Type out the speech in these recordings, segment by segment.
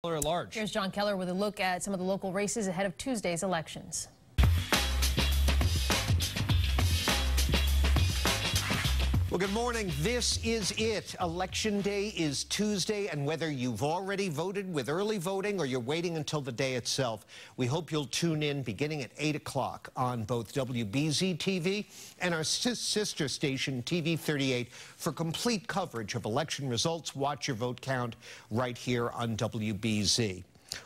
At large. Here's Jon Keller with a look at some of the local races ahead of Tuesday's elections. Well, good morning. This is it. Election day is Tuesday, and whether you've already voted with early voting or you're waiting until the day itself, we hope you'll tune in beginning at 8 o'clock on both WBZ TV and our sister station, TV 38, for complete coverage of election results. Watch your vote count right here on WBZ.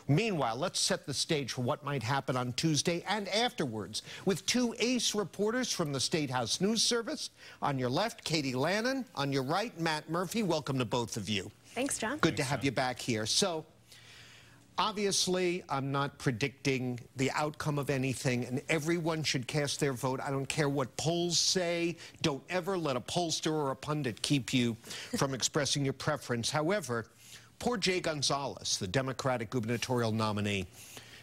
Meanwhile, let's set the stage for what might happen on Tuesday and afterwards with two ace reporters from the State House News Service. On your left, Katie Lannan. On your right, Matt Murphy. Welcome to both of you. Thanks, John. Good to have you back here. So, obviously, I'm not predicting the outcome of anything, and everyone should cast their vote. I don't care what polls say. Don't ever let a pollster or a pundit keep you from expressing your preference. However, poor Jay Gonzalez, the Democratic gubernatorial nominee,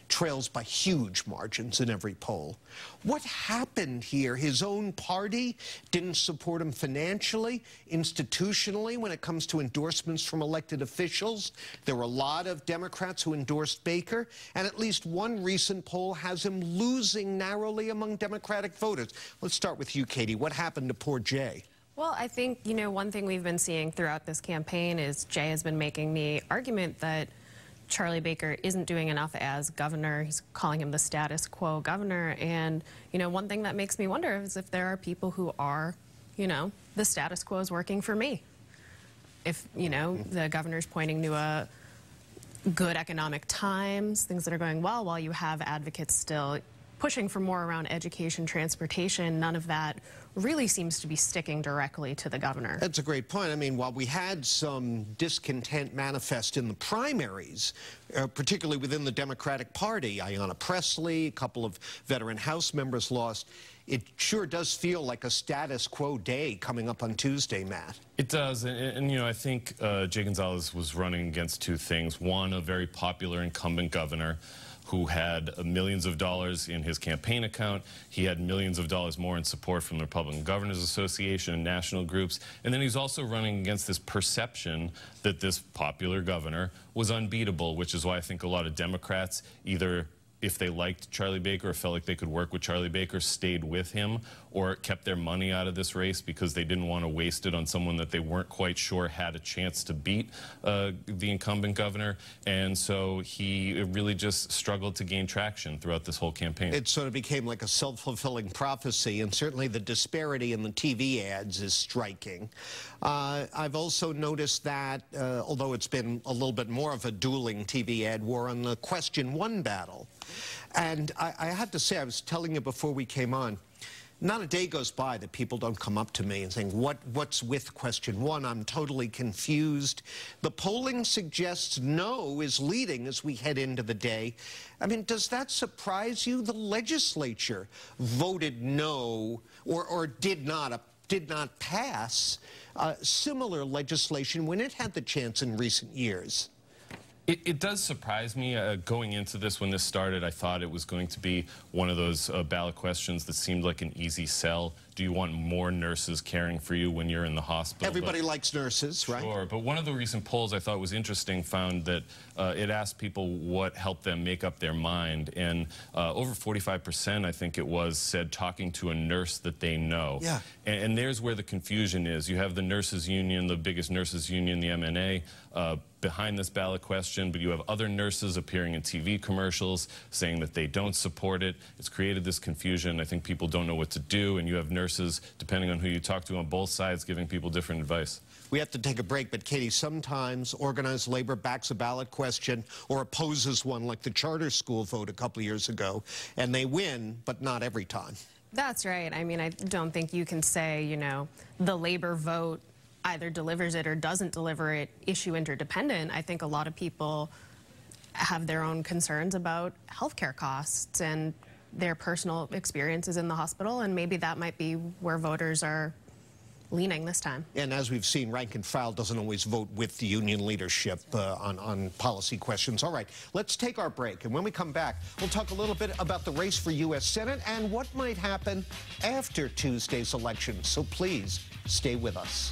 trails by huge margins in every poll. What happened here? His own party didn't support him financially, institutionally, when it comes to endorsements from elected officials. There were a lot of Democrats who endorsed Baker, and at least one recent poll has him losing narrowly among Democratic voters. Let's start with you, Katie. What happened to poor Jay? Well, I think, one thing we've been seeing throughout this campaign is Jay has been making the argument that Charlie Baker isn't doing enough as governor. He's calling him the status quo governor. And, one thing that makes me wonder is if there are people who are, the status quo is working for me. If, the governor's pointing to a good economic times, things that are going well, while you have advocates still pushing for more around education, transportation, none of that really seems to be sticking directly to the governor. That's a great point. I mean, while we had some discontent manifest in the primaries, particularly within the Democratic Party, Ayanna Pressley, a couple of veteran House members lost, it sure does feel like a status quo day coming up on Tuesday, Matt. It does, and I think Jay Gonzalez was running against two things. One, a very popular incumbent governor who had millions of dollars in his campaign account. He had millions of dollars more in support from the Republican Governors Association and national groups. And then he's also running against this perception that this popular governor was unbeatable, which is why I think a lot of Democrats, either if they liked Charlie Baker or felt like they could work with Charlie Baker, stayed with him or kept their money out of this race because they didn't want to waste it on someone that they weren't quite sure had a chance to beat the incumbent governor. And so he really just struggled to gain traction throughout this whole campaign. It sort of became like a self-fulfilling prophecy, and certainly the disparity in the TV ads is striking. I've also noticed that, although it's been a little bit more of a dueling TV ad war on the Question 1 battle, and I have to say, I was telling you before we came on, not a day goes by that people don't come up to me and saying, what's with Question 1? I'm totally confused. The polling suggests no is leading as we head into the day. I mean, does that surprise you? The legislature voted no or did not pass similar legislation when it had the chance in recent years. It does surprise me. Going into this, when this started, I thought it was going to be one of those ballot questions that seemed like an easy sell. Do you want more nurses caring for you when you're in the hospital? Everybody likes nurses, right? Sure, but one of the recent polls I thought was interesting found that it asked people what helped them make up their mind, and over 45%, I think it was, said talking to a nurse that they know. Yeah. And there's where the confusion is. You have the nurses union, the biggest nurses union, the MNA, behind this ballot question, but you have other nurses appearing in TV commercials saying that they don't support it. It's created this confusion. I think people don't know what to do, and you have nurses, depending on who you talk to on both sides, giving people different advice. We have to take a break, but Katie, sometimes organized labor backs a ballot question or opposes one, like the charter school vote a couple of years ago, and they win, but not every time. That's right. I mean, I don't think you can say, the labor vote either delivers it or doesn't deliver it, issue interdependent. I think a lot of people have their own concerns about healthcare costs and their personal experiences in the hospital, and maybe that might be where voters are leaning this time. And as we've seen, rank and file doesn't always vote with the union leadership on policy questions. All right, let's take our break, and when we come back, we'll talk a little bit about the race for U.S. Senate and what might happen after Tuesday's election. So please stay with us.